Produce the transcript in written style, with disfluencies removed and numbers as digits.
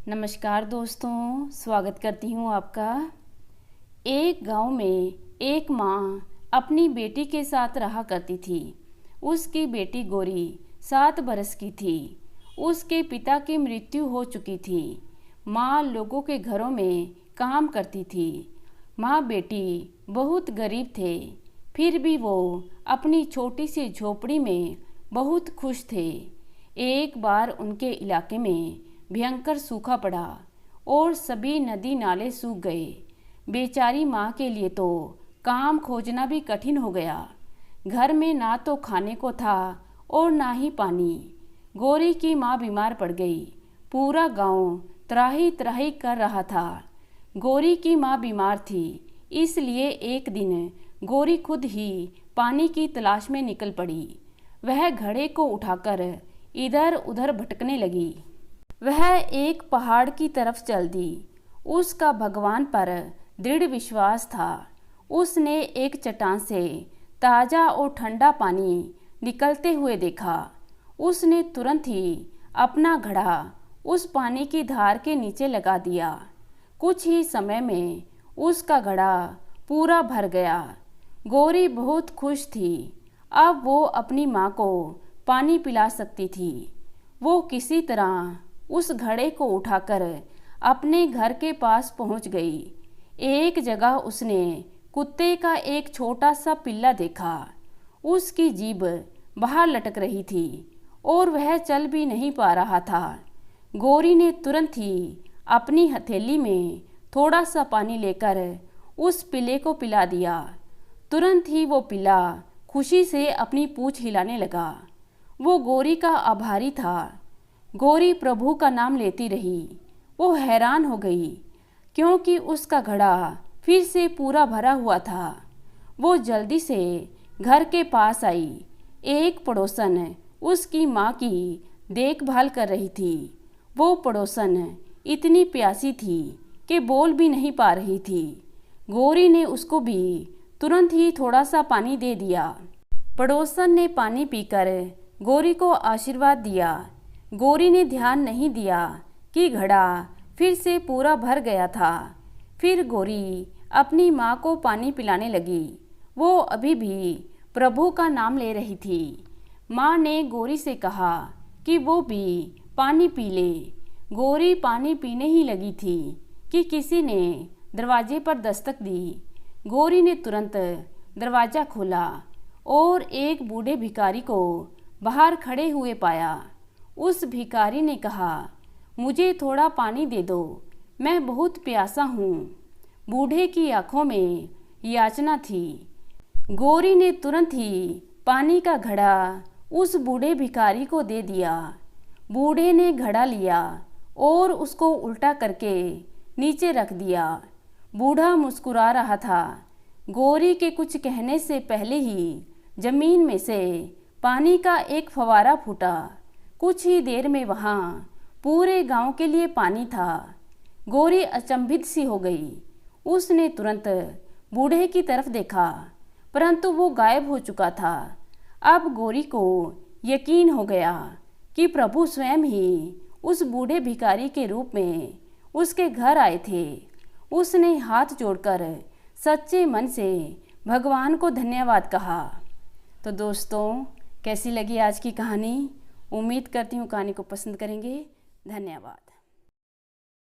नमस्कार दोस्तों, स्वागत करती हूँ आपका। एक गांव में एक माँ अपनी बेटी के साथ रहा करती थी। उसकी बेटी गोरी 7 बरस की थी। उसके पिता की मृत्यु हो चुकी थी। माँ लोगों के घरों में काम करती थी। माँ बेटी बहुत गरीब थे, फिर भी वो अपनी छोटी सी झोपड़ी में बहुत खुश थे। एक बार उनके इलाके में भयंकर सूखा पड़ा और सभी नदी नाले सूख गए। बेचारी माँ के लिए तो काम खोजना भी कठिन हो गया। घर में ना तो खाने को था और ना ही पानी। गोरी की माँ बीमार पड़ गई। पूरा गांव त्राही त्राही कर रहा था। गोरी की माँ बीमार थी, इसलिए एक दिन गोरी खुद ही पानी की तलाश में निकल पड़ी। वह घड़े को उठाकर इधर उधर भटकने लगी। वह एक पहाड़ की तरफ चल दी। उसका भगवान पर दृढ़ विश्वास था। उसने एक चट्टान से ताज़ा और ठंडा पानी निकलते हुए देखा। उसने तुरंत ही अपना घड़ा उस पानी की धार के नीचे लगा दिया। कुछ ही समय में उसका घड़ा पूरा भर गया। गोरी बहुत खुश थी। अब वो अपनी माँ को पानी पिला सकती थी। वो किसी तरह उस घड़े को उठाकर अपने घर के पास पहुंच गई। एक जगह उसने कुत्ते का एक छोटा सा पिल्ला देखा। उसकी जीभ बाहर लटक रही थी और वह चल भी नहीं पा रहा था। गोरी ने तुरंत ही अपनी हथेली में थोड़ा सा पानी लेकर उस पिल्ले को पिला दिया। तुरंत ही वो पिल्ला खुशी से अपनी पूंछ हिलाने लगा। वो गोरी का आभारी था। गोरी प्रभु का नाम लेती रही। वो हैरान हो गई क्योंकि उसका घड़ा फिर से पूरा भरा हुआ था। वो जल्दी से घर के पास आई। एक पड़ोसन उसकी माँ की देखभाल कर रही थी। वो पड़ोसन इतनी प्यासी थी कि बोल भी नहीं पा रही थी। गोरी ने उसको भी तुरंत ही थोड़ा सा पानी दे दिया। पड़ोसन ने पानी पीकर गोरी को आशीर्वाद दिया। गोरी ने ध्यान नहीं दिया कि घड़ा फिर से पूरा भर गया था। फिर गोरी अपनी माँ को पानी पिलाने लगी। वो अभी भी प्रभु का नाम ले रही थी। माँ ने गोरी से कहा कि वो भी पानी पी ले। गोरी पानी पीने ही लगी थी कि किसी ने दरवाजे पर दस्तक दी। गोरी ने तुरंत दरवाज़ा खोला और एक बूढ़े भिखारी को बाहर खड़े हुए पाया। उस भिखारी ने कहा, मुझे थोड़ा पानी दे दो, मैं बहुत प्यासा हूँ। बूढ़े की आंखों में याचना थी। गोरी ने तुरंत ही पानी का घड़ा उस बूढ़े भिखारी को दे दिया। बूढ़े ने घड़ा लिया और उसको उल्टा करके नीचे रख दिया। बूढ़ा मुस्कुरा रहा था। गोरी के कुछ कहने से पहले ही जमीन में से पानी का एक फव्वारा फूटा। कुछ ही देर में वहाँ पूरे गांव के लिए पानी था। गोरी अचंभित सी हो गई। उसने तुरंत बूढ़े की तरफ देखा, परंतु वो गायब हो चुका था। अब गोरी को यकीन हो गया कि प्रभु स्वयं ही उस बूढ़े भिखारी के रूप में उसके घर आए थे। उसने हाथ जोड़कर सच्चे मन से भगवान को धन्यवाद कहा। तो दोस्तों, कैसी लगी आज की कहानी? उम्मीद करती हूँ कहानी को पसंद करेंगे। धन्यवाद।